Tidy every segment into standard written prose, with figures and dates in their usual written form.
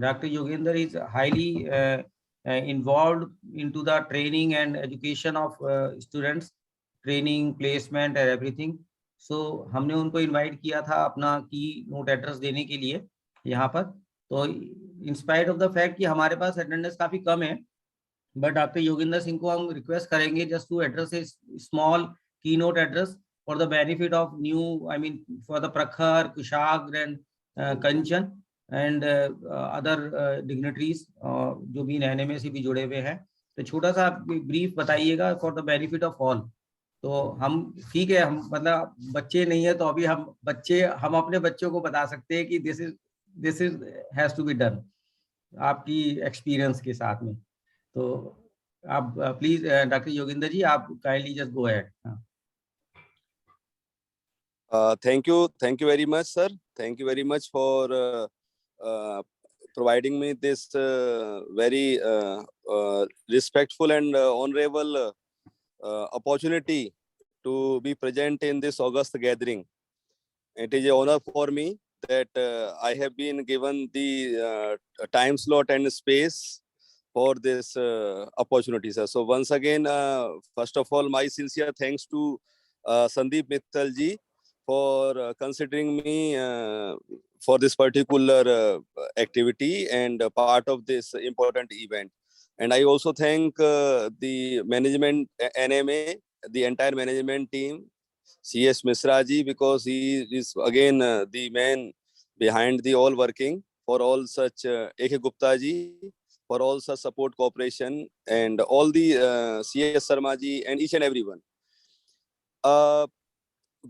Dr. Yogender is highly involved into the training and education of students, training, placement and everything. So हमने उनको invite किया था अपना की नोट एड्रेस देने के लिए यहाँ पर. तो in spite of the fact कि हमारे पास attendance काफी कम है, but डॉक्टर योगेंद्र सिंह को हम रिक्वेस्ट करेंगे just to address a small keynote address for the benefit of new, I mean for the Prakhar, Kushagra and Kanchan and other dignitaries जो भी NMA से भी जुड़े हुए हैं. तो छोटा सा ब्रीफ बताइएगा for the benefit of all. तो हम ठीक है, हम मतलब बच्चे नहीं है तो अभी हम अपने बच्चों को बता सकते हैं कि this is has to be done आपकी एक्सपीरियंस के साथ में. तो आप प्लीज डॉक्टर योगेंद्र जी, आप kindly just go ahead. Thank you very much, sir. Thank you very much for providing me this very respectful and honorable opportunity to be present in this August gathering. It is an honor for me that I have been given the time slot and space for this opportunity, sir. So once again, first of all, my sincere thanks to Sandeep Mittal ji for considering me for this particular activity and part of this important event. And I also thank the management, NMA, the entire management team, CS Misra ji, because he is again the man behind the all working for all such AK Gupta ji, for all such support cooperation, and all the CS Sarma ji and each and everyone.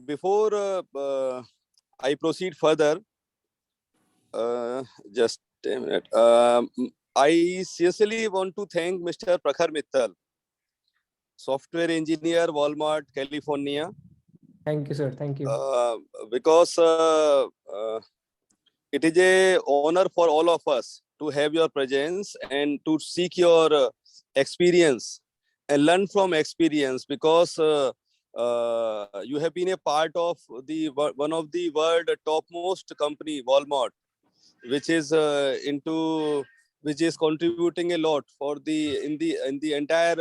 Before I proceed further, just a minute. I sincerely want to thank Mr. Prakhar Mittal, software engineer, Walmart, California. Thank you, sir. Thank you. Because it is a honor for all of us to have your presence and to seek your experience and learn from experience, because you have been a part of the one of the world topmost company, Walmart, which is which is contributing a lot for the in the entire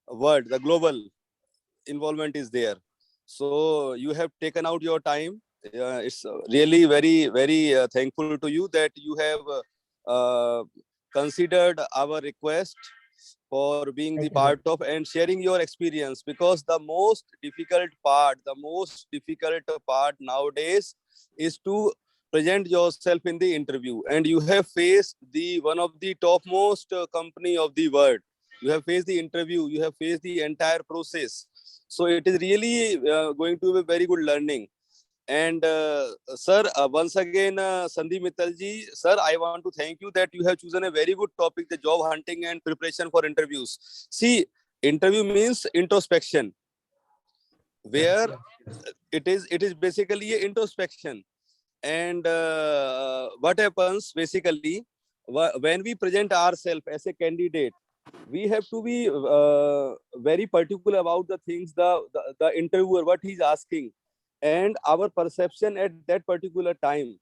world. The global involvement is there. So you have taken out your time. It's really very thankful to you that you have considered our request for being the part of and sharing your experience, because the most difficult part nowadays is to present yourself in the interview, and you have faced the one of the topmost company of the world. You have faced the interview, you have faced the entire process. So it is really going to be very good learning. And sir, once again, Sandeep Mittal ji, sir, I want to thank you that you have chosen a very good topic, the job hunting and preparation for interviews. See, interview means introspection, where it is basically a introspection. And what happens basically when we present ourselves as a candidate, we have to be very particular about the things the interviewer what he's asking, and our perception at that particular time,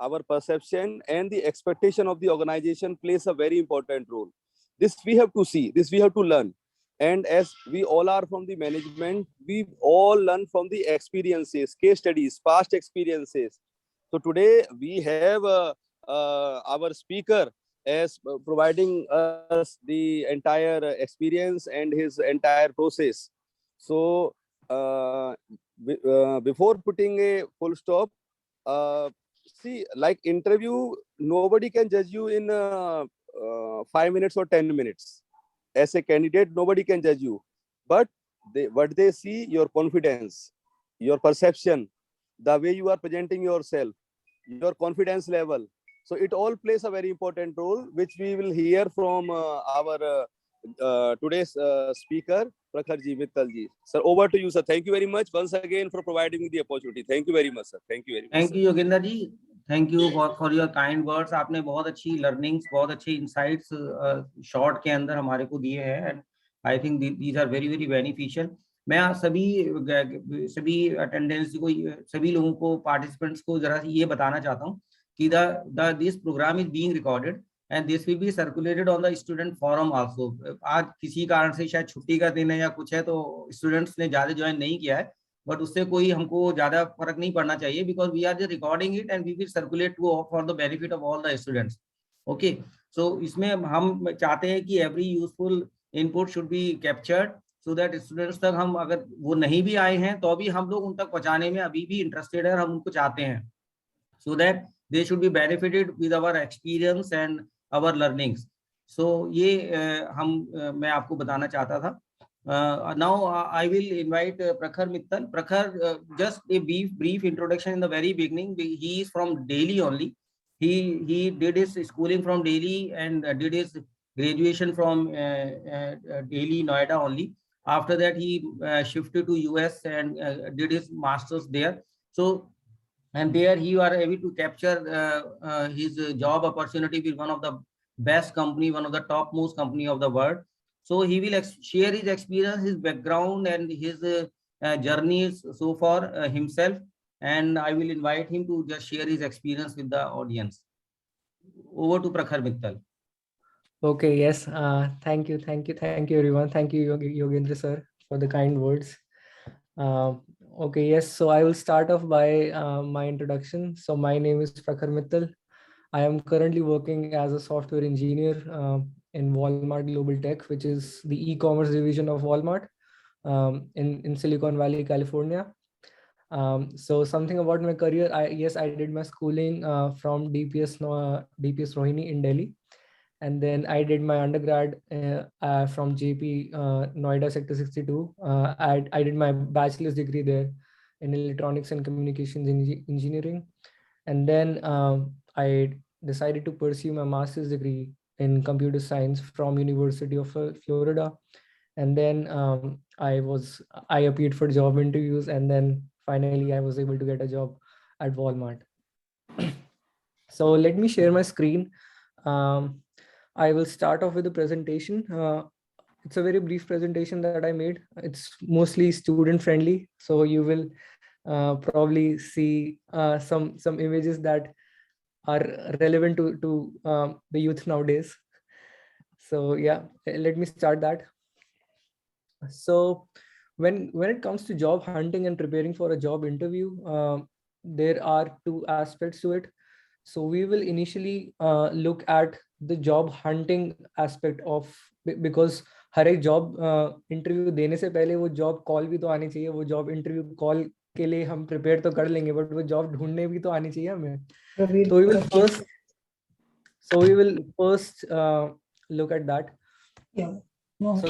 our perception and the expectation of the organization plays a very important role. This we have to see, this we have to learn. And as we all are from the management, we all learn from the experiences, case studies, past experiences. So today we have our speaker as providing us the entire experience and his entire process. So before putting a full stop, see, like interview, nobody can judge you in 5 minutes or 10 minutes. As a candidate, nobody can judge you. But what they see, your confidence, your perception, the way you are presenting yourself, your confidence level. So it all plays a very important role, which we will hear from our today's speaker, Prakhar ji, Mittal ji. Sir, over to you, sir. Thank you very much once again for providing me the opportunity. Thank you very much, sir. Thank you very much. Thank you, Yogendra ji. Thank you for your kind words. आपने बहुत अच्छी learnings, बहुत अच्छे insights short के अंदर हमारे को दिए हैं, and I think these are very beneficial. मैं सभी attendance को, सभी लोगों को, participants को जरा ये बताना चाहता हूँ कि this program is being recorded and this will be circulated on the student forum also. आज किसी कारण से शायद छुट्टी का दिन है या कुछ है तो स्टूडेंट्स ने ज्यादा ज्वाइन नहीं किया है, बट उससे कोई हमको ज्यादा फर्क नहीं पड़ना चाहिए, because we are just recording it and we will circulate for the benefit of all the students. Okay, so इसमें हम चाहते हैं कि every useful input should be captured so that students तक हम, अगर वो नहीं भी आए हैं तो भी हम लोग उन तक पहुंचाने में अभी भी इंटरेस्टेड है और हम उनको चाहते हैं, so that they should be benefited with our experience and our learnings. So ये मैं आपको बताना चाहता था. Now I will invite Prakhar Mittal. Prakhar, just a brief introduction in the very beginning. He is from Delhi only. He did his schooling from Delhi and did his graduation from Delhi, Noida only. After that he shifted to US and did his masters there. So and there he are able to capture his job opportunity with one of the best company, one of the topmost company of the world. So he will share his experience, his background and his journeys so far himself, and I will invite him to just share his experience with the audience. Over to Prakhar Mittal. Okay, yes, thank you everyone. Thank you Yogendra sir for the kind words. Okay, yes, so I will start off by my introduction. So my name is Prakhar Mittal. I am currently working as a software engineer in Walmart Global Tech, which is the e-commerce division of Walmart in Silicon Valley, California. So something about my career, I did my schooling from DPS Rohini in Delhi. And then I did my undergrad from JP Noida Sector 62. I did my bachelor's degree there in electronics and communications engineering. And then I decided to pursue my master's degree in computer science from University of Florida. And then I appeared for job interviews, and then finally I was able to get a job at Walmart. So let me share my screen. I will start off with the presentation. It's a very brief presentation that I made. It's mostly student friendly, so you will probably see some images that are relevant to the youth nowadays. So yeah, let me start that. So when it comes to job hunting and preparing for a job interview, there are two aspects to it. So we will initially look at the job hunting aspect of, because हर एक job interview देने से पहले वो job call भी तो आनी चाहिए. वो जॉब इंटरव्यू कॉल के लिए हम प्रिपेयर तो कर लेंगे, बट वो जॉब ढूंढने भी तो आनी चाहिए हमें. So we will first look at that. Yeah. No. So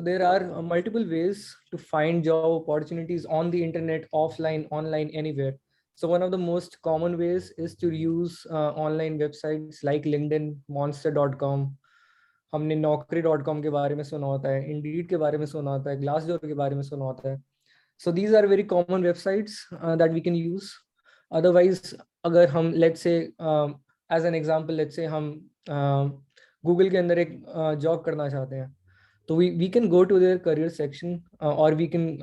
there are multiple ways to find job opportunities on the internet, offline, online, anywhere. So one of the most common ways is to use online websites like LinkedIn, Monster.com. हमने Naukri.com के बारे में सुना होता है, Indeed के बारे में सुना होता है, Glassdoor के बारे में सुना होता है. So these are very common websites that we can use. Otherwise, अगर हम let's say as an example, let's say हम Google के अंदर एक job करना चाहते हैं, तो we can go to their career section or we can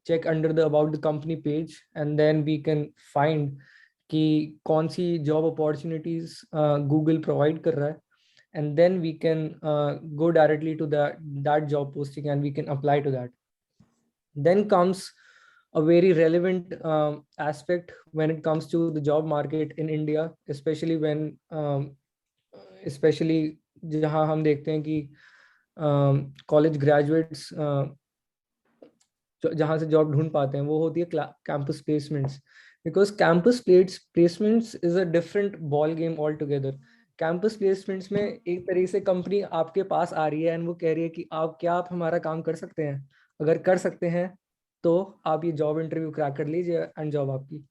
check under the about the company page, and then we can find कि कौन सी job opportunities Google provide कर रहा है, and then we can go directly to that job posting and we can apply to that. Then comes a very relevant aspect when it comes to the job market in India, especially when especially जहाँ हम देखते हैं कि college graduates जहाँ से job ढूंढ पाते हैं, वो होती है campus placements. Because campus placements is a different ball game all together. Campus placements में एक तरीके से कंपनी आपके पास आ रही है एंड वो कह रही है कि आप हमारा काम कर सकते हैं. अगर कर सकते हैं तो आप ये जॉब इंटरव्यू क्रैक कर लीजिए एंड जॉब आपकी.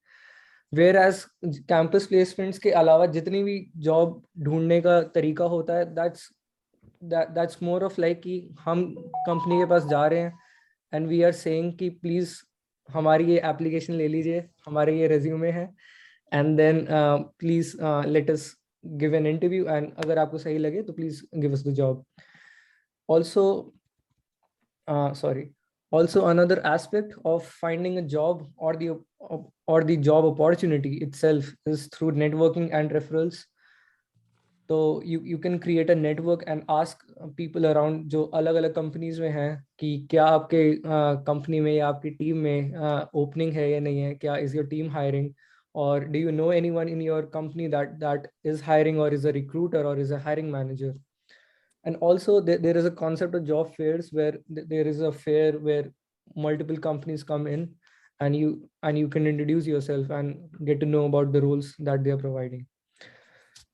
वेयर एज कैंपस प्लेसमेंट्स के अलावा जितनी भी जॉब ढूंढने का तरीका होता है, दैट्स मोर ऑफ लाइक कि हम कंपनी के पास जा रहे हैं एंड वी आर सेइंग कि प्लीज हमारी ये एप्लीकेशन ले लीजिए, हमारे ये रेज्यूमे है, and then please let us give an interview, and अगर आपको सही लगे तो please give us the job. Also sorry, Also, another aspect of finding a job or the job opportunity itself is through networking and referrals. So you can create a network and ask people around जो अलग अलग companies में हैं कि क्या आपके company में या आपकी team में opening है या नहीं है, क्या is your team hiring, or do you know anyone in your company that is hiring or is a recruiter or is a hiring manager. And also there is a concept of job fairs where there is a fair where multiple companies come in and you can introduce yourself and get to know about the roles that they are providing.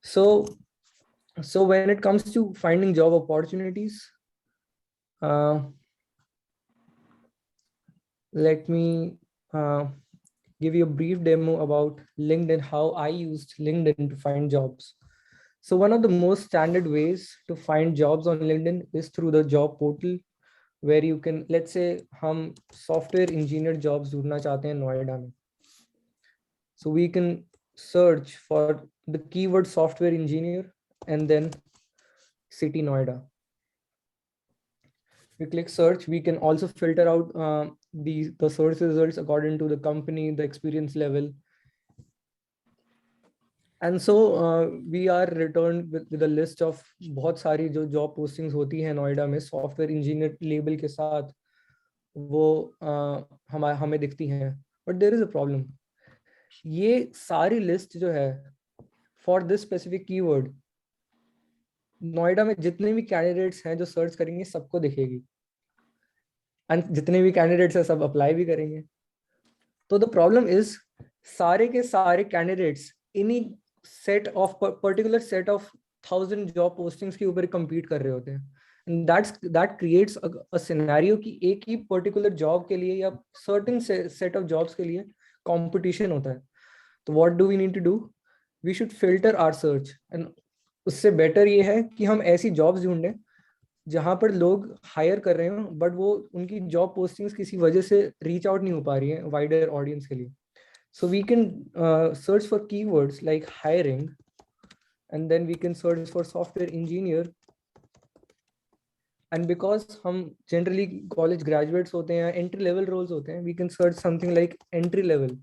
So when it comes to finding job opportunities, let me give you a brief demo about LinkedIn, how I used LinkedIn to find jobs. So one of the most standard ways to find jobs on LinkedIn is through the job portal, where you can, let's say हम software engineer jobs ढूंढना चाहते हैं नोएडा में. So we can search for the keyword software engineer and then city Noida. We click search. We can also filter out the search results according to the company, the experience level. And so we are returned with a list of बहुत सारी जो job postings होती हैं नोएडा में software engineer label के साथ वो हमें दिखती हैं. But there is a problem. ये सारी list जो है for this specific keyword Noida में जितने भी कैंडिडेट्स हैं जो सर्च करेंगे सबको दिखेगी. एंड जितने भी कैंडिडेट्स हैं सब अप्लाई भी करेंगे. तो द प्रॉब्लम इज सारे के सारे कैंडिडेट्स इन्हीं set of particular set of 1000 job postings के ऊपर compete कर रहे होते हैं. And that creates a scenario कि एक ही पर्टिकुलर जॉब के लिए या certain set of jobs के लिए competition होता है. तो what do we need to do? We should filter our search. And उससे बेटर ये है कि हम ऐसी जॉब्स ढूंढें जहां पर लोग हायर कर रहे हो बट वो उनकी जॉब पोस्टिंग्स किसी वजह से रीच आउट नहीं हो पा रही है वाइडर ऑडियंस के लिए. So we can search for keywords like hiring and then we can search for software engineer. And because हम जनरली कॉलेज ग्रेजुएट्स होते हैं, एंट्री लेवल रोल्स होते हैं, we can search something like entry level.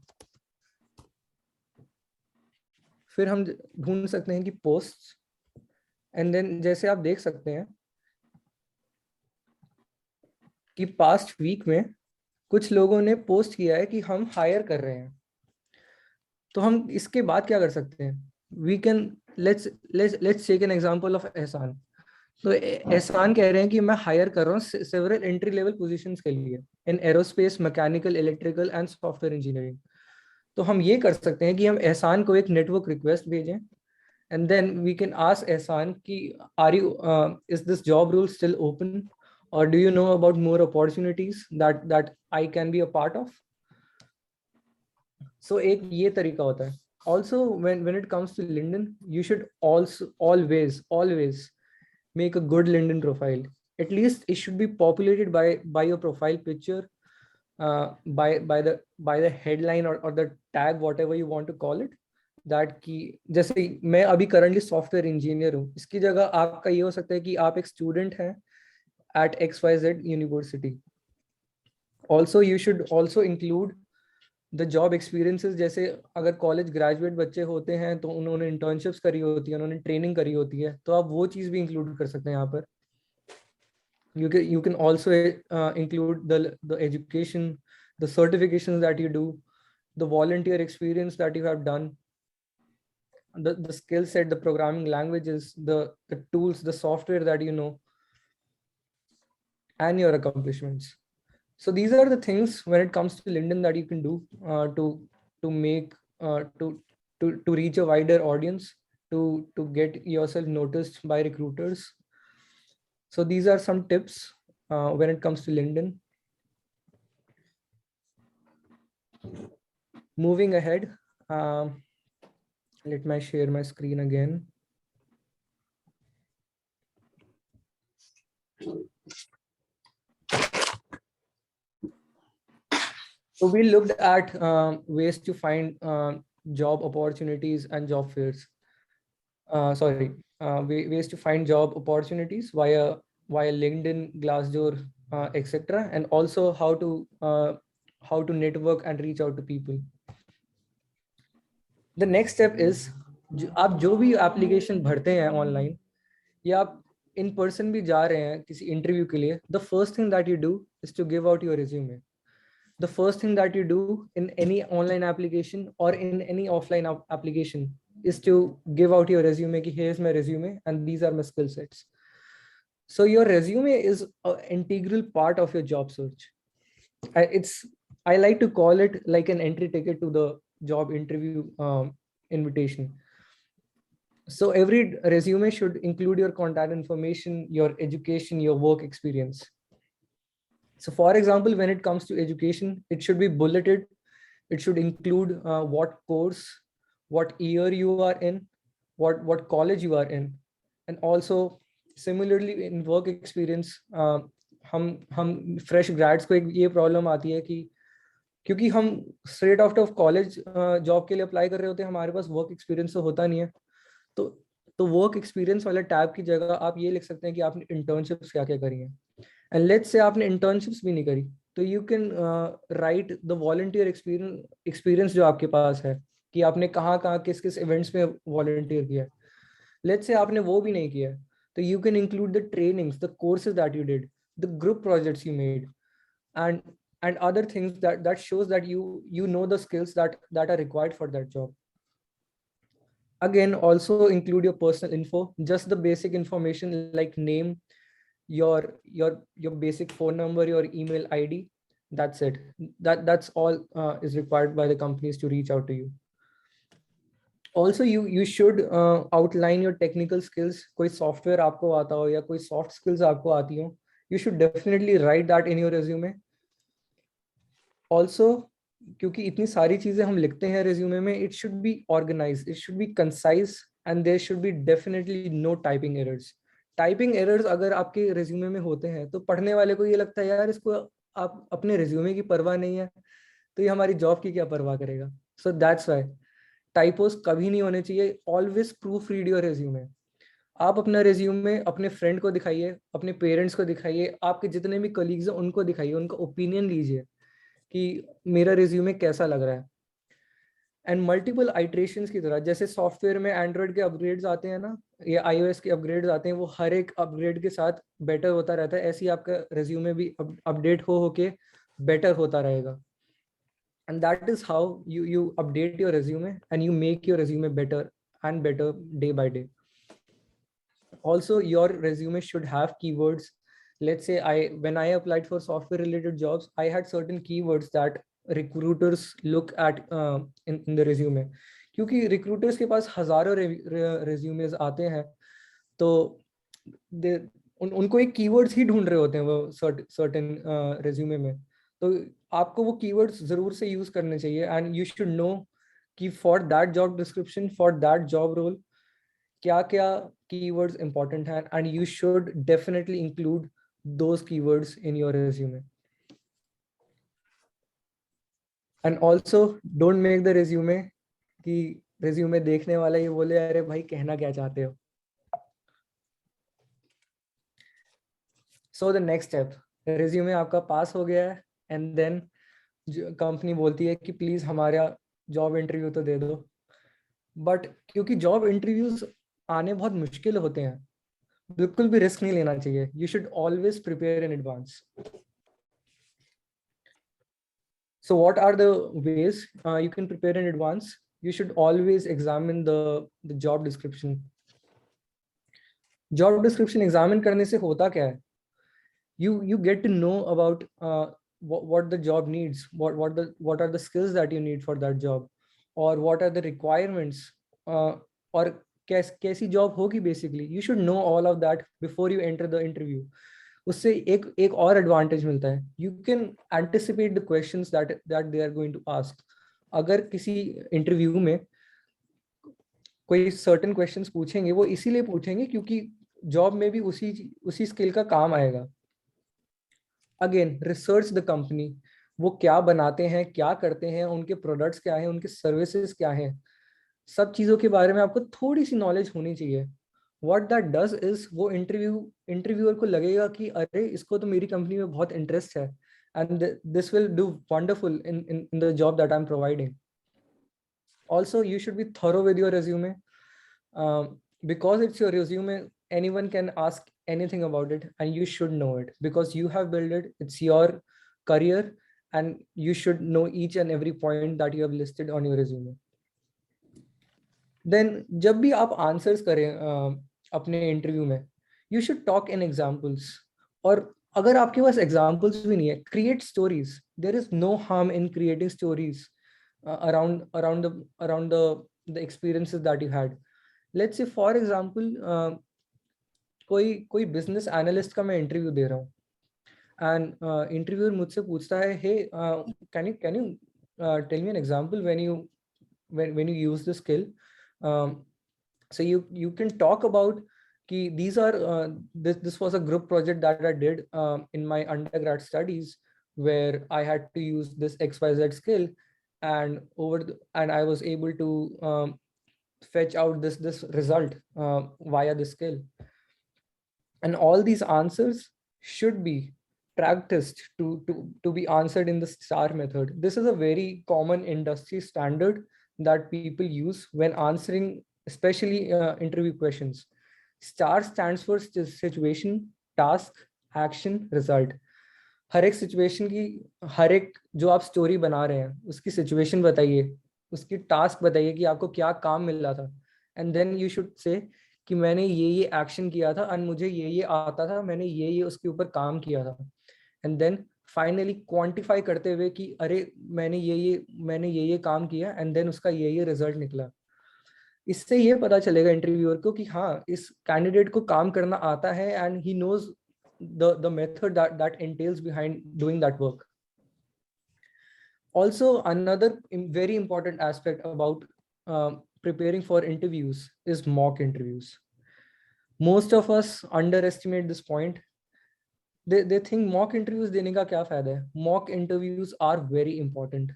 फिर हम ढूंढ सकते हैं कि पोस्ट. एंड देन जैसे आप देख सकते हैं कि पास्ट वीक में कुछ लोगों ने पोस्ट किया है कि हम हायर कर रहे हैं. तो हम इसके बाद क्या कर सकते हैं? We can let's take an example of Ehsan. तो एहसान कह रहे हैं कि मैं हायर कर रहा हूँ सेवरल एंट्री लेवल पोजीशंस के लिए in aerospace, mechanical, electrical and software engineering. तो हम ये कर सकते हैं कि हम एहसान को एक नेटवर्क रिक्वेस्ट भेजें and then we can ask Ehsan कि are you is this job role still open or do you know about more opportunities that I can be a part of? So एक ये तरीका होता है. Also when it comes to LinkedIn, you should also always make a good LinkedIn profile. At least it should be populated by your profile picture, by the headline or the tag, whatever you want to call it. that कि जैसे मैं अभी currently software engineer हूँ, इसकी जगह आपका ये हो सकता है कि आप एक student हैं at XYZ university. Also you should also include the job experiences. जैसे अगर कॉलेज ग्रेजुएट बच्चे होते हैं तो उन्होंने इंटर्नशिप्स करी होती है, उन्होंने ट्रेनिंग करी होती है, तो आप वो चीज भी इंक्लूड कर सकते हैं यहाँ पर. You can also include the education, the certifications that you do, the volunteer experience that you have done, the skill set, the programming languages, the tools, the software that you know, and your accomplishments. So these are the things when it comes to LinkedIn that you can do to make to reach a wider audience, to get yourself noticed by recruiters. So these are some tips when it comes to LinkedIn. Moving ahead, let me share my screen again. So we looked at ways to find job opportunities and job fairs. Ways to find job opportunities via LinkedIn, Glassdoor, etc., and also how to network and reach out to people. The next step is आप जो भी application भरते हैं online या आप in person भी जा रहे हैं किसी इंटरव्यू के लिए, the first thing that you do is to give out your resume. The first thing that you do in any online application or in any offline application is to give out your resume ki here's my resume and these are my skill sets. So your resume is an integral part of your job search. I like to call it like an entry ticket to the job interview invitation. So every resume should include your contact information, your education, your work experience. So for example, when it comes to education, it should be bulleted. It should include what course, what year you are in, what college you are in. And also similarly in work experience, हम fresh grads को एक ये problem आती है कि क्योंकि हम straight out of college job के लिए apply कर रहे होते हैं, हमारे पास work experience तो होता नहीं है. तो work experience वाले tab की जगह आप ये लिख सकते हैं कि आपने internships क्या क्या करी हैं. And let's say आपने internships भी नहीं करी, तो you can write the volunteer experience जो आपके पास है कि आपने कहाँ किस events में volunteer किया है. Let's say आपने वो भी नहीं किया, तो you can include the trainings, the courses that you did, the group projects you made, and other things that shows that you know the skills that are required for that job. Again, also include your personal info, just the basic information like name, your basic phone number, your email ID. That's it. That's all is required by the companies to reach out to you. Also, you should outline your technical skills. कोई software आपको आता हो या कोई soft skills आपको आती हो, you should definitely write that in your resume. Also, क्योंकि इतनी सारी चीजें हम लिखते हैं resume में, it should be organized, it should be concise, and there should be definitely no typing errors. Typing errors अगर आपके रिज्यूमे में होते हैं तो पढ़ने वाले को ये लगता है यार इसको आप अपने रिज्यूमे की परवाह नहीं है तो ये हमारी जॉब की क्या परवाह करेगा. सो दैट्स व्हाई टाइपोस कभी नहीं होने चाहिए. Always proof read your resume. आप अपना रिज्यूमे अपने फ्रेंड को दिखाइए, अपने पेरेंट्स को दिखाइए, आपके जितने भी कलीग्स हैं उनको दिखाइए, उनका ओपिनियन लीजिए कि मेरा रिज्यूमे कैसा लग रहा है. एंड मल्टीपल आइट्रेशंस की तरह, जैसे सॉफ्टवेयर में एंड्रॉइड के अपग्रेड्स आते हैं ना या iOS के अपग्रेड्स आते हैं, वो हर एक अपग्रेड के साथ बेटर होता रहता है. ऐसे ही आपका रिज्यूमे भी अपडेट होके बेटर होता रहेगा. And that is how you update your resume and you make your resume better and better day by day. Also, your resume should have keywords. Let's say when I applied for software related jobs, I had certain keywords that recruiters look at in the resume. क्योंकि recruiters के पास हजारों resumes आते हैं, तो उनको एक keywords ही ढूंढ रहे होते हैं वो certain resume में. तो आपको वो keywords जरूर से use करने चाहिए. And you should know कि for that job description, for that job role, क्या keywords important हैं, and you should definitely include those keywords in your resume. And also don't make the resume कि resume देखने वाला ये बोले अरे भाई कहना क्या चाहते हो. So the next step, resume आपका पास हो गया है and then कंपनी बोलती है कि प्लीज हमारा जॉब इंटरव्यू तो दे दो. बट क्योंकि जॉब इंटरव्यूज आने बहुत मुश्किल होते हैं, बिल्कुल भी रिस्क नहीं लेना चाहिए. You should always prepare in advance. So what are the ways you can prepare in advance? You should always examine the job description. Job description examine करने से होता क्या है? You get to know about what the job needs, what are the skills that you need for that job, or what are the requirements, और कैसी job होगी basically. You should know all of that before you enter the interview. उससे एक और advantage मिलता है. You can anticipate the questions that they are going to ask. अगर किसी इंटरव्यू में कोई सर्टेन क्वेश्चंस पूछेंगे, वो इसीलिए पूछेंगे क्योंकि जॉब में भी उसी स्किल का काम आएगा. Again research the company. वो क्या बनाते हैं, क्या करते हैं, उनके प्रोडक्ट्स क्या हैं, उनके सर्विसेज क्या हैं, सब चीज़ों के बारे में आपको थोड़ी सी नॉलेज होनी चाहिए. what that does is वो interviewer को लगेगा कि अरे इसको तो मेरी कंपनी में बहुत इंटरेस्ट है, and this will do wonderful in the job that I'm providing. Also, you should be thorough with your resume. Because it's your resume, anyone can ask anything about it, and you should know it because you have built it. It's your career, and you should know each and every point that you have listed on your resume. Then जब भी आप answers करें अपने interview में, you should talk in examples. और अगर आपके पास एग्जाम्पल्स भी नहीं है, create stories. There is no harm in creating stories around the experiences that you had. Let's say for example, कोई बिजनेस एनालिस्ट का मैं इंटरव्यू दे रहा हूँ, एंड इंटरव्यूअर मुझसे पूछता है, hey can you tell me an example when you use the skill. So you can talk about ki these are this was a group project that I did in my undergrad studies, where I had to use this XYZ skill, and I was able to fetch out this result via the skill. And all these answers should be practiced to be answered in the STAR method. This is a very common industry standard that people use when answering, especially interview questions. STAR stands for situation, task, action, result. हर एक situation की, हर एक जो आप story बना रहे हैं उसकी situation बताइए, उसकी टास्क बताइए कि आपको क्या काम मिल रहा था, and then you should say कि मैंने ये एक्शन किया था एंड मुझे ये आता था, मैंने ये उसके ऊपर काम किया था, एंड देन फाइनली क्वांटिफाई करते हुए कि अरे मैंने ये काम किया एंड देन उसका ये रिजल्ट निकला. इससे ये पता चलेगा इंटरव्यूअर को कि हाँ, इस कैंडिडेट को काम करना आता है and he knows the method that entails behind doing that work. Also, another very important aspect about preparing for interviews is mock interviews. Most of us underestimate this point. They think mock interviews dene ka kya fayda hai. Mock interviews are very important.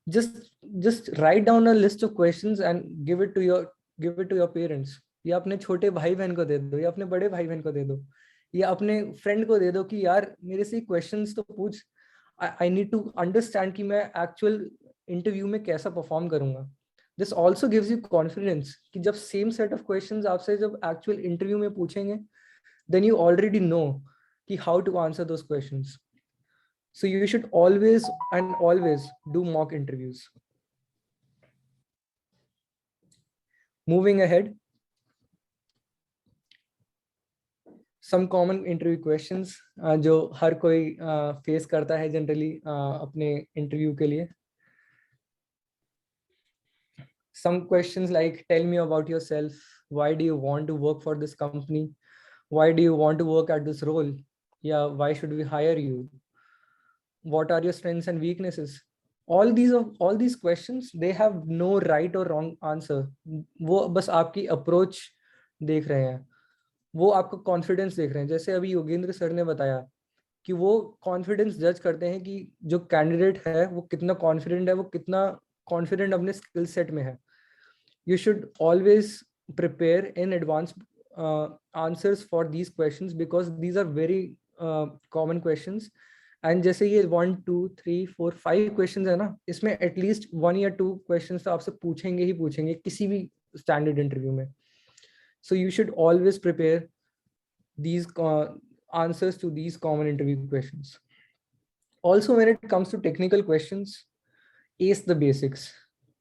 Just write down a list of questions and give it to your parents. या अपने छोटे भाई बहन को दे दो, या अपने बड़े भाई बहन को दे दो, या अपने फ्रेंड को दे दो कि यार मेरे से क्वेश्चंस तो पूछ, आई नीड टू अंडरस्टैंड कि मैं एक्चुअल इंटरव्यू में कैसा परफॉर्म करूंगा. This also gives you confidence कि जब सेम सेट ऑफ क्वेश्चंस आपसे जब एक्चुअल इंटरव्यू में पूछेंगे, देन यू ऑलरेडी नो कि how to answer those questions. So you should always do mock interviews. Moving ahead, some common interview questions जो हर कोई face करता है generally अपने interview के लिए. Some questions like, tell me about yourself. Why do you want to work for this company? Why do you want to work at this role? Yeah, why should we hire you? What are your strengths and weaknesses? All these questions, they have no right or wrong answer. वो बस आपकी approach देख रहे हैं, वो आपका confidence देख रहे हैं. जैसे अभी योगेंद्र सर ने बताया कि वो confidence judge करते हैं कि जो candidate है वो कितना confident है, वो कितना confident अपने skill set में है. You should always prepare in advance answers for these questions because these are very common questions. And जैसे ये 1 2 3 4 5 क्वेश्चंस है ना, इसमें एटलीस्ट 1 या 2 क्वेश्चंस तो आपसे पूछेंगे किसी भी स्टैंडर्ड इंटरव्यू में. So you should always prepare these answers to these common interview questions. Also, when it comes to technical questions, ace the basics.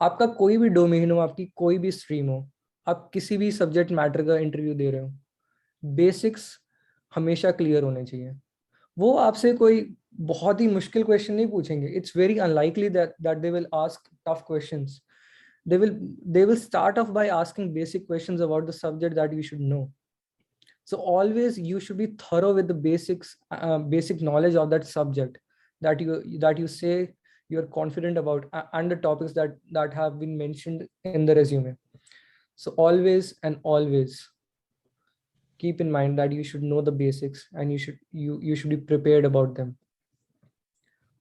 आपका कोई भी डोमेन हो, आपकी कोई भी स्ट्रीम हो, आप किसी भी सब्जेक्ट मैटर का इंटरव्यू दे रहे हो, बेसिक्स हमेशा क्लियर होने चाहिए. वो आपसे कोई बहुत ही मुश्किल क्वेश्चन नहीं पूछेंगे. It's very unlikely that they will ask tough questions. They will start off by asking basic questions about the subject that you should know. So always you should be thorough with the basic knowledge of that subject that you say you're confident about, and the topics that have been mentioned in the resume. So always keep in mind that you should know the basics and you should be prepared about them.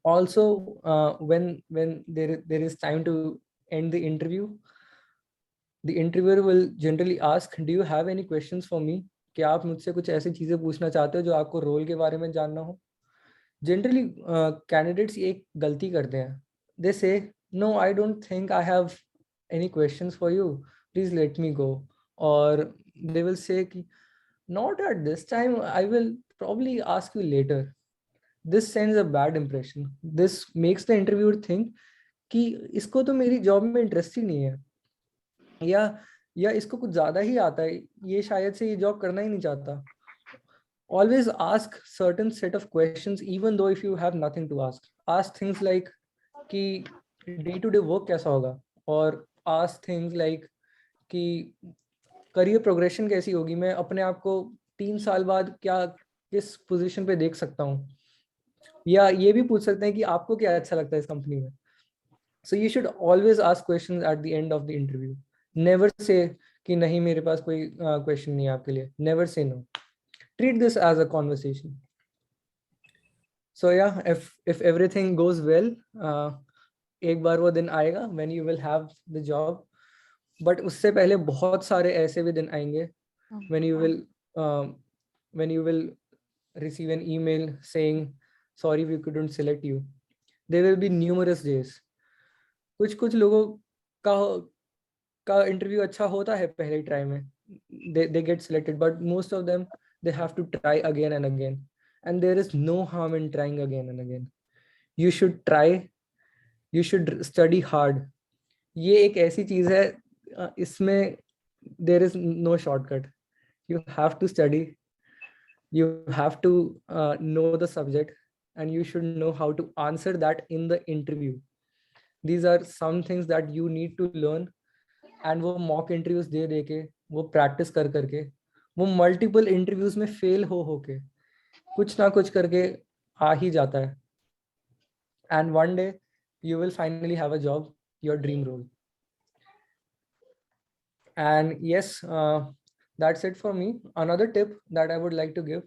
Also, when there is time to end the interview, The interviewer will generally ask, do you have any questions for me? क्या आप मुझसे कुछ ऐसी चीजें पूछना चाहते हो जो आपको रोल के बारे में जानना हो? Generally, candidates एक गलती करते हैं. They say, no, I don't think I have any questions for you. Please let me go. Or they will say, not at this time. I will probably ask you later. This sends a bad impression. This makes the interviewer think कि इसको तो मेरी job में interest ही नहीं है, या इसको कुछ ज्यादा ही आता है, ये शायद से ये जॉब करना ही नहीं चाहता. Always ask certain set of questions even though if you have nothing to ask. Ask things like कि day to day work कैसा होगा, और ask things like कि career progression कैसी होगी, मैं अपने आप को 3 साल बाद क्या किस पोजीशन पे देख सकता हूँ, या ये भी पूछ सकते हैं कि आपको क्या अच्छा लगता है इस कंपनी में. So you should always ask questions at the end of the interview. Never say कि नहीं मेरे पास कोई question नहीं है आपके लिए. Never say no. Treat this as a conversation. So yeah, if everything goes well, एक बार वो दिन आएगा when you will have the job. But उससे पहले बहुत सारे ऐसे भी दिन आएंगे when you will receive an email saying sorry we couldn't select you. There will be numerous days. कुछ लोगों का इंटरव्यू अच्छा होता है पहले ट्राई में, they get selected, but most of them they have to try again and again, and there is no harm in trying again and again. You should try, you should study hard. ये एक ऐसी चीज है, इसमें there is no shortcut. You have to study, you have to know the subject, and you should know how to answer that in the interview. These are some things that you need to learn, and वो mock interviews दे के, वो practice करके, वो multiple interviews में fail हो के कुछ ना कुछ करके आ ही जाता है, and one day you will finally have a job, your dream role. And yes, that's it for me. Another tip that I would like to give,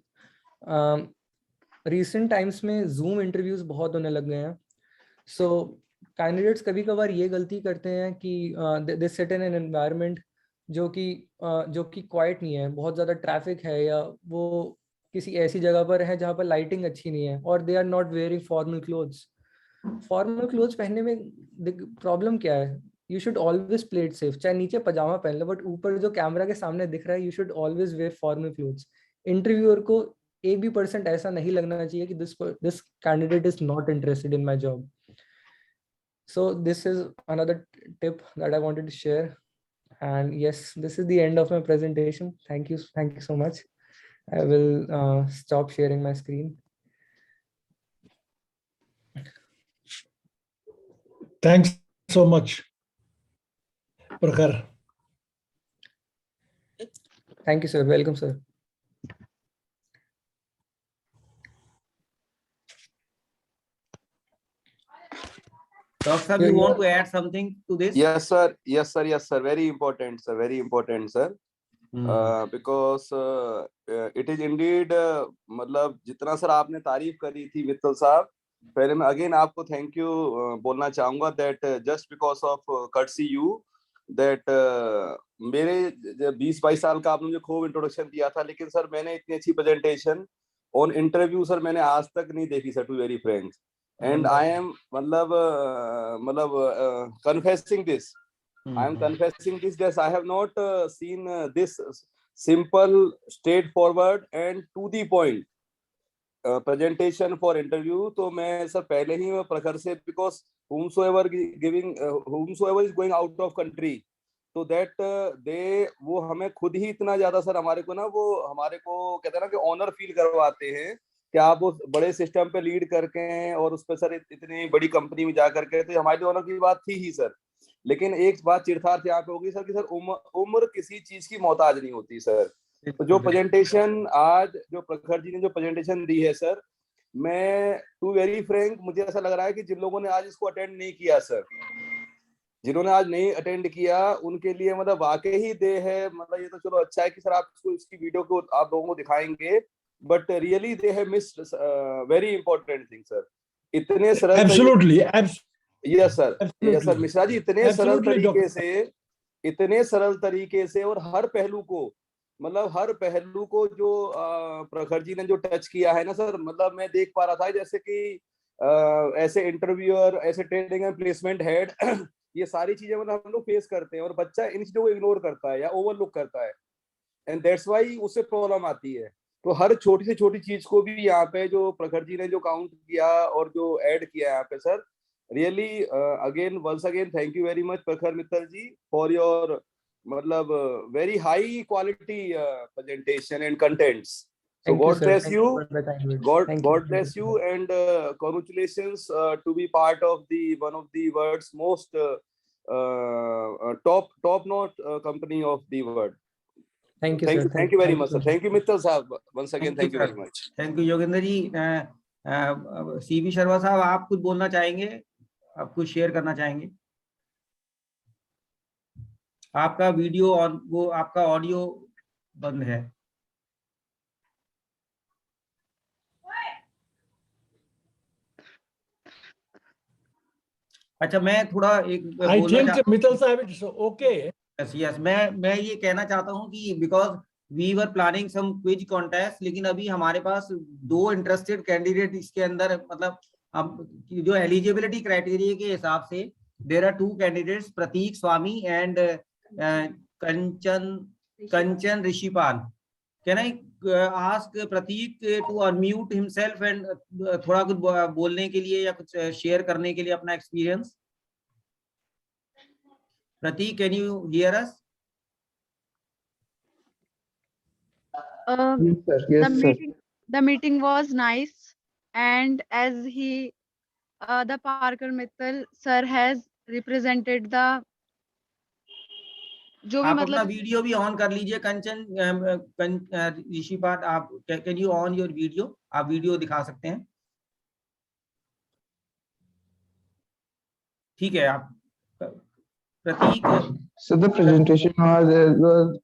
recent times में Zoom interviews बहुत होने लग गए हैं. So कैंडिडेट्स कभी कभार ये गलती करते हैं कि they sit in an environment जो कि क्वाइट नहीं है, बहुत ज़्यादा ट्रैफिक है, या वो किसी ऐसी जगह पर है जहाँ पर लाइटिंग अच्छी नहीं है, और they are not wearing formal clothes. Formal clothes पहनने में प्रॉब्लम क्या है? You should always play it safe. चाहे नीचे पजामा पहन लो, बट ऊपर जो कैमरा के सामने दिख रहा है, you should always wear formal clothes. Interviewer को 1% ऐसा नहीं लगना चाहिए कि this candidate is not interested in my job. So this is another tip that I wanted to share. And yes, this is the end of my presentation. Thank you so much. I will stop sharing my screen. Thanks so much, Prakhar. Thank you, sir. Welcome, sir. Dr. Sir, you want to add something to this? Yes, sir. Yes, sir. Yes, sir. Very important, sir. Very important, sir. Because it is indeed, मतलब जितना sir आपने तारीफ करी थी मित्तल साहब, पहले मैं again आपको थैंक यू बोलना चाहूंगा that just because of courtesy you that मेरे 20-22 साल का आपने मुझे खूब इंट्रोडक्शन दिया था, लेकिन सर मैंने इतनी अच्छी प्रेजेंटेशन ऑन इंटरव्यू सर मैंने आज तक नहीं देखी sir, to very frank. And I am confessing this. I am confessing this that I have not seen this simple, straightforward and to the point presentation for interview. तो मैं sir पहले ही मैं प्रखर से, because whomsoever is going out of country, तो that वो हमें खुद ही इतना ज्यादा सर हमारे को कहते हैं ना कि ऑनर फील करवाते हैं कि आप वो बड़े सिस्टम पे लीड करके और उस पर सर इतनी बड़ी कंपनी में जा करके, तो हमारे लिए ऑनर की बात थी ही सर. लेकिन एक बात चिरथार्थ यहाँ पे होगी सर कि सर उम्र किसी चीज की मोहताज नहीं होती सर. तो जो प्रेजेंटेशन आज जो प्रखर जी ने जो प्रेजेंटेशन दी है सर, मैं टू वेरी फ्रैंक मुझे ऐसा लग रहा है कि जिन लोगों ने आज इसको अटेंड नहीं किया सर, जिन्होंने आज नहीं अटेंड किया, उनके लिए मतलब वाकई ही दे है. मतलब ये तो चलो अच्छा है कि सर आप इसकी वीडियो को आप लोगों को दिखाएंगे, but really they have missed very important thing sir. इतने सरल Absolutely. Yes sir. Yes sir. Mishra ji इतने सरल तरीके से इतने सरल तरीके से और हर पहलू को, मतलब हर पहलू को जो प्रखर जी ने जो टच किया है ना सर, मतलब मैं देख पा रहा था जैसे कि ऐसे इंटरव्यूअर, ऐसे ट्रेनिंग एंड प्लेसमेंट हेड ये सारी चीजें मतलब हम लोग फेस करते हैं और बच्चा इन चीजों को इग्नोर करता है या ओवरलुक करता है, एंड दैट्स व्हाई उससे प्रॉब्लम आती है। तो हर छोटी से छोटी चीज को भी यहाँ पे जो प्रखर जी ने जो काउंट किया और जो ऐड किया यहाँ पे sir, really again once again thank you very much Prakhar Mittal ji for your मतलब very high quality presentation and contents. So Thank you, God sir. bless Thank you. you for the kind words. God Thank God you. bless you, and congratulations to be part of the one of the world's most top notch company of the world. Thank you, sir. Thank you very much, so sir. Thank you, Mittal sahab. Once again, thank you sir. very much. Thank you Yogendra ji. CV Sharma sahab, आप कुछ बोलना चाहेंगे? आप कुछ share करना चाहेंगे? आपका video और वो आपका ऑडियो बंद है। अच्छा, मैं थोड़ा एक I बोलना think Mittal Sahib, it's okay. Yes yes, मैं ये कहना चाहता हूँ कि because we were planning some quiz contest, लेकिन अभी हमारे पास 2 इंटरेस्टेड कैंडिडेट इसके अंदर, मतलब अब जो एलिजिबिलिटी क्राइटेरिया के हिसाब से there are 2 candidates, Prateek Swami and Kanchan Rishipal. Can I ask Prateek to unmute himself and थोड़ा कुछ बोलने के लिए या कुछ शेयर करने के लिए अपना experience? Pratik, can you hear us? Yes, sir. The Yes, sir. meeting was nice, and as the Parker Mittal sir has represented the जो भी आप अपना मतलब वीडियो भी ऑन कर लीजिए कंचन ऋषिपाल, आप can you on your video? आप वीडियो दिखा सकते हैं, ठीक है। आप प्रतीक, So the presentation was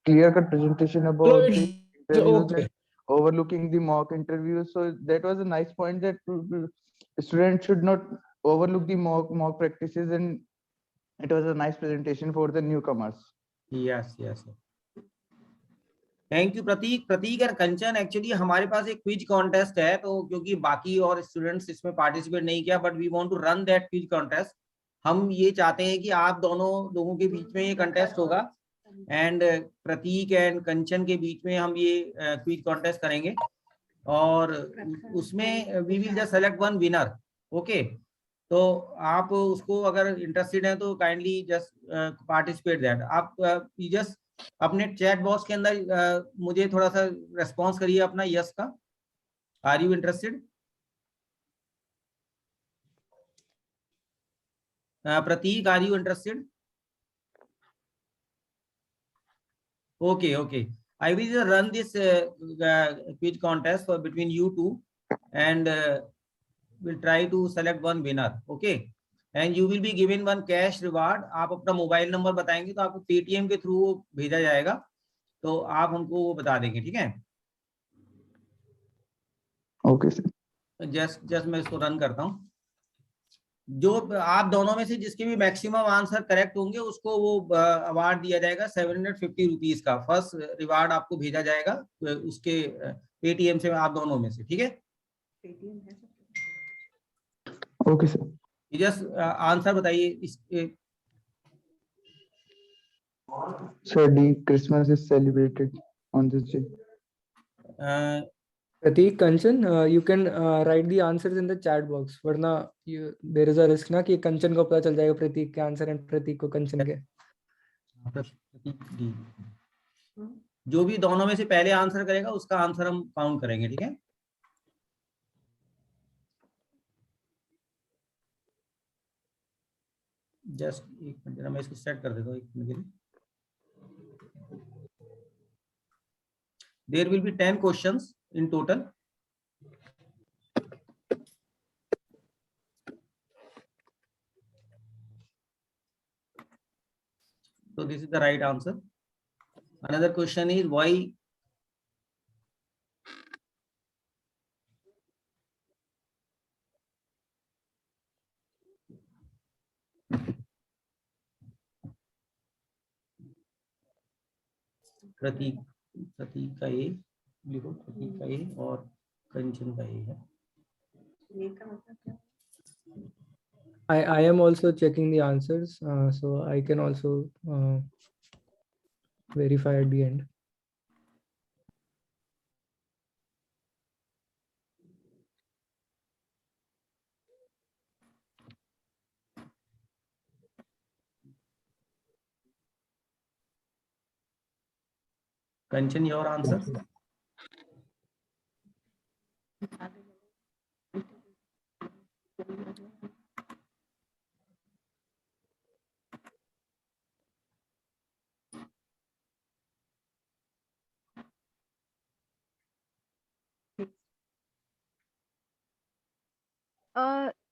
clear-cut presentation No, about the it's interviews okay. and overlooking the mock interviews. So that was a nice point that students should not overlook the mock practices, and it was a nice presentation for the newcomers. Yes yes, thank you Prateek. Prateek और Kanchan, actually हमारे पास एक quiz contest है, तो क्योंकि बाकी और students इसमें participate नहीं किया, but we want to run that quiz contest. हम ये चाहते हैं कि आप दोनों लोगों के बीच में ये कंटेस्ट होगा, एंड प्रतीक एंड कंचन के बीच में हम ये क्विज कॉन्टेस्ट करेंगे, और उसमें we will just select one winner. Okay, तो आप उसको अगर इंटरेस्टेड हैं तो काइंडली जस्ट पार्टिसिपेट दैट। आप जस्ट अपने चैट बॉक्स के अंदर मुझे थोड़ा सा रेस्पॉन्स करिए अपना यस का। Are you interested? Prateek, are you interested? Okay, okay. I will just run this quiz contest for between you two, and we'll try to select one winner. Okay, and you will be given one cash reward. आप अपना mobile number बताएंगे तो आपको Paytm के through भेजा जाएगा, तो आप हमको वो बता देंगे, ठीक है? Okay, sir. जस्ट मैं इसको रन करता हूँ। जो आप दोनों में से जिसके भी मैक्सिमम आंसर करेक्ट होंगे उसको वो अवार्ड दिया जाएगा 750 रुपीज का। फर्स्ट रिवार्ड आपको भेजा जाएगा उसके पेटीएम से, आप दोनों में से, ठीक है? Okay, sir. जस्ट आंसर बताइए इस So the Christmas is celebrated on this day. Pratik, Kanchan, you can write the answers in the chat box. वरना there is a risk ना कि कंचन को पता चल जाएगा प्रतीक के आंसर एंड प्रतीक को कंचन के। जो भी दोनों में से पहले आंसर करेगा उसका आंसर हम काउंट करेंगे, ठीक है? जस्ट एक मिनट, मैं इसको सेट कर देता हूँ 1 मिनट के लिए। There will be 10 questions in total. So this is the right answer. Another question is why प्रतीक का ए लिखो, प्रतीक का ए और कंचन का ए है। I am also checking the answers, so I can also verify at the end. Kanchan, your answer?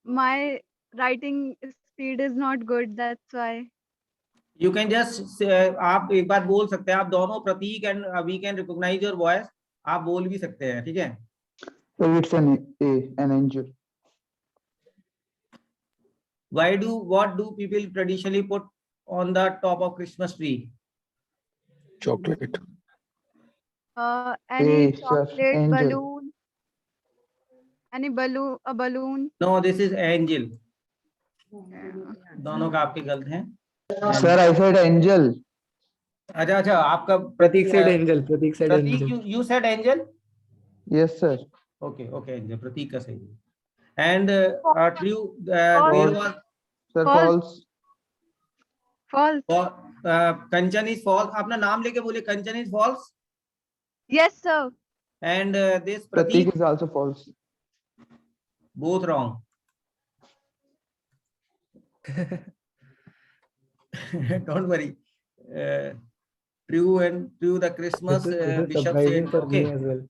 My writing speed is not good, that's why. You can just आप एक बार बोल सकते हैं, आप दोनों Prateek and we can recognise your voice, आप बोल भी सकते हैं, ठीक है? So it's an angel. What do people traditionally put on the top of Christmas tree? Chocolate. Any sir, chocolate, angel. balloon, any balloon, a balloon. No, this is angel. दोनों का आपके गलत हैं। Sir, I said angel. अच्छा, आपका Pratik said angel. Pratik said Prateek, angel. you said angel? Yes, sir. Okay, angel, प्रतीक का सही है। And true, False. there was Sir, False. false. False. Kanchan is false. अपना नाम लेके बोले Kanchan is false. Yes, sir. And this Pratik Pratik, is also false. both wrong. Don't worry. True, the Christmas This is bishop surprising said, for me okay. as well.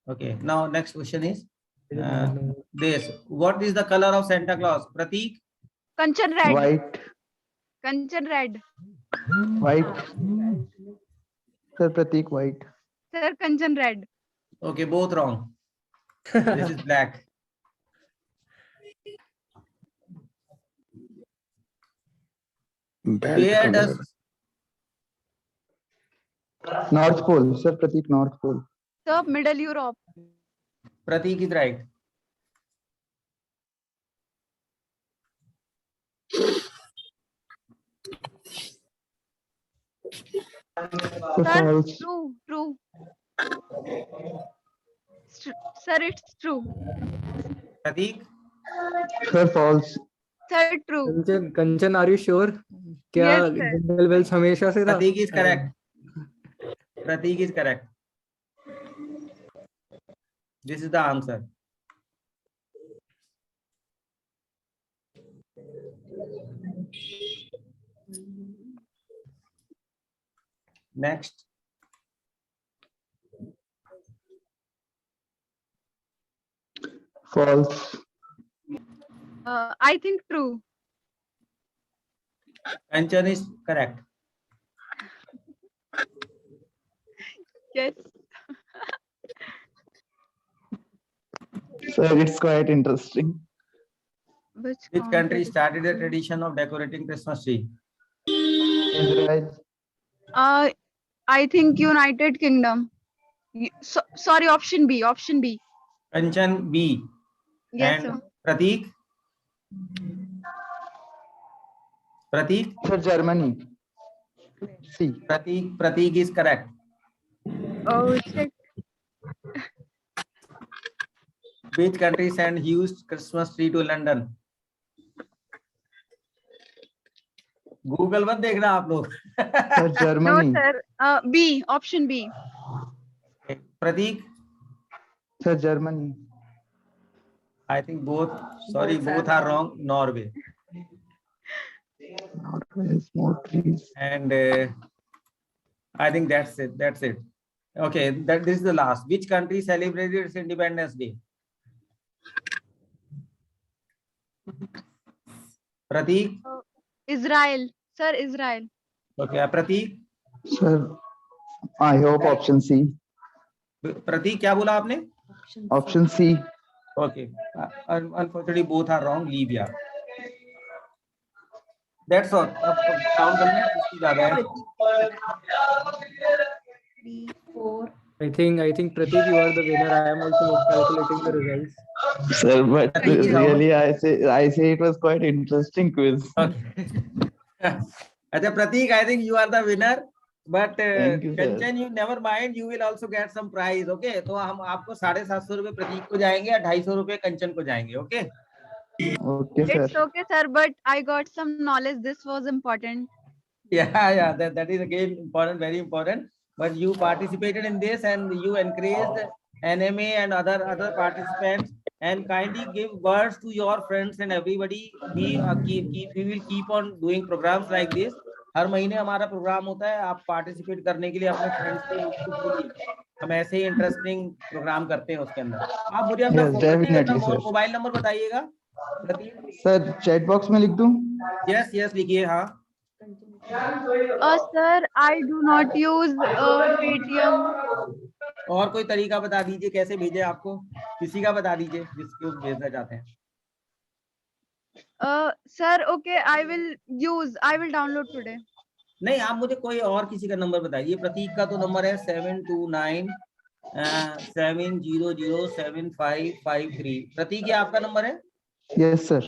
Okay, now next question is I did not know. this. What is the color of Santa Claus? Pratik? Kanchan red. White. Kanchan red. White. Sir, Pratik, white. Sir, Kanchan red. Okay, both wrong. This is black. Where does North Pole. Sir, Pratik, North Pole. Sir, Middle Europe. Pratik is right. Sir, Sir, false. true. Sir, it's true. Pratik? Sir, false. Sir, true. Kanchan, are you sure? क्या Yes, sir. Jingle bells हमेशा से था? Pratik is correct. Pratik is correct. This is the answer. Next. False. I think true. Kanchan is correct. Yes. Sir, it's quite interesting. Which country started the tradition of decorating Christmas tree? Israel. I think United Kingdom. Sorry, option B. Kanchan, B. Yes, And sir. Pratik? Pratik? Sir, Germany. C. Pratik is correct. Oh shit. Which country sent huge Christmas tree to London? Google मत देखना आप लोग. Sir, No, Germany. sir. B. Option B. Pratik? Sir, Germany. I think both are wrong. Norway. Norway has more trees. And I think that's it. Okay, this is the last. Which country celebrated its Independence Day? Pratik? Israel. Sir, Israel. Okay, Pratik? Sir, I hope option C. Pratik, क्या बोला आपने? Option C. Okay, unfortunately both are wrong. Libya. That's all. अब count करना है, किसकी ज्यादा है? I think Pratik, you are the winner. I am also calculating the results. Sir, but Pratik is out. really, I say it was quite interesting quiz. Okay. अच्छा Pratik, I think you are the winner. But Thank you, sir. Kanchan, you never mind, you will also get some prize. Okay, तो हम आपको 750 रुपए प्रतीक को जाएंगे और 250 रुपए कंचन को जाएंगे. Okay. Okay, sir. It's okay, sir, but I got some knowledge. This was important. Yeah, that is again important, very important. But you participated in this and you encouraged NMA and other participants, and kindly give words to your friends and everybody. We will keep on doing programs like this. हर महीने हमारा programme होता है, आप participate करने के लिए अपने friends को बोलिए. हम ऐसे ही इंटरेस्टिंग प्रोग्राम करते हैं उसके अंदर. आप मुझे अपना Yes, definitely, sir. Mobile number बताइएगा प्रतीक. सर चैट बॉक्स में लिख दूं? यस लिखिए. हाँ. Sir, I do not use Paytm. और कोई तरीका बता दीजिए कैसे भेजे आपको, किसी का बता दीजिए जिसको भेजना चाहते हैं. Sir, okay, I will download today. नहीं, आप मुझे कोई और किसी का नंबर बताइए. प्रतीक का तो नंबर है 729-700-7553. प्रतीक, ये आपका नंबर है? Yes sir.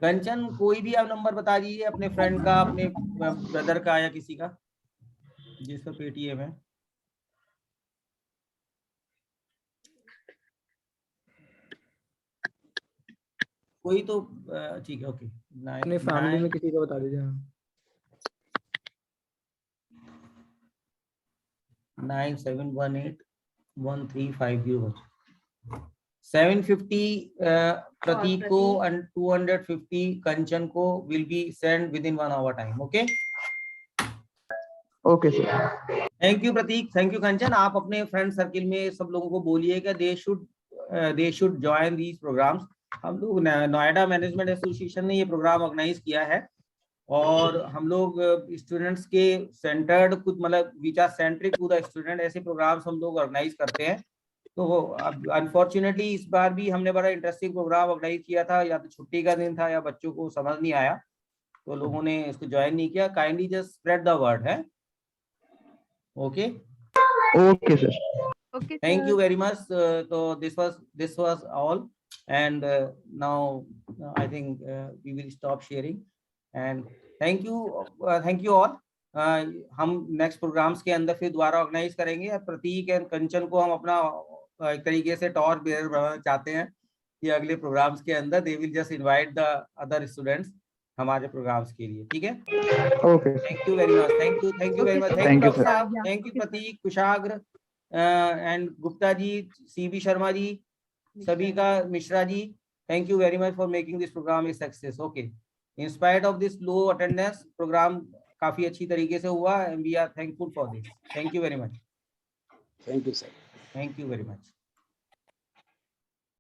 कंचन, कोई भी आप नंबर बता दीजिए अपने फ्रेंड का, अपने ब्रदर का या किसी का जिसका पेटीएम है. कोई तो ठीक है. ओके. अपने फैमिली में किसी को बता दीजिए. 97181350. 750 प्रतीक को and 250 कंचन को will be sent within 1 hour time. Okay. Okay sir. Thank you Prateek, thank you Kanchan. आप अपने फ्रेंड सर्किल में सब लोगों को बोलिएगा they should join these programmes. हम लोग नोएडा मैनेजमेंट एसोसिएशन ने ये प्रोग्राम ऑर्गेनाइज किया है और हम लोग स्टूडेंट्स के सेंटर्ड कुछ मतलब which are centric to the student, ऐसे प्रोग्राम्स हम लोग ऑर्गेनाइज करते हैं. तो अनफॉर्चुनेटली इस बार भी हमने बड़ा इंटरेस्टिंग प्रोग्राम ऑर्गेनाइज किया था. या तो छुट्टी का दिन था या बच्चों को समझ नहीं आया तो लोगों ने इसको ज्वाइन नहीं किया. Kindly just spread the word है. Okay. Okay sir. Okay, Thank sir. you very much. So this was all, and now I think we will stop sharing. And thank you all. हम next programmes के अंदर फिर दोबारा organise करेंगे. प्रतीक and कंचन को हम अपना एक तरीके से टॉर्च बेयर बनाना चाहते हैं कि अगले प्रोग्राम्स के अंदर they will just invite the other students हमारे प्रोग्राम्स के लिए. ठीक है. Okay. Thank you very much. Thank you very much. Thank you, sir. Thank you Prateek, Kushagra and Gupta ji, CB Sharma ji, सभी का, Mishra ji. Thank you very much for making this programme a success. Okay. In spite of this low attendance, programme काफी अच्छी तरीके से हुआ. We are thankful for this. Thank you very much. Thank you, sir. Thank you very much.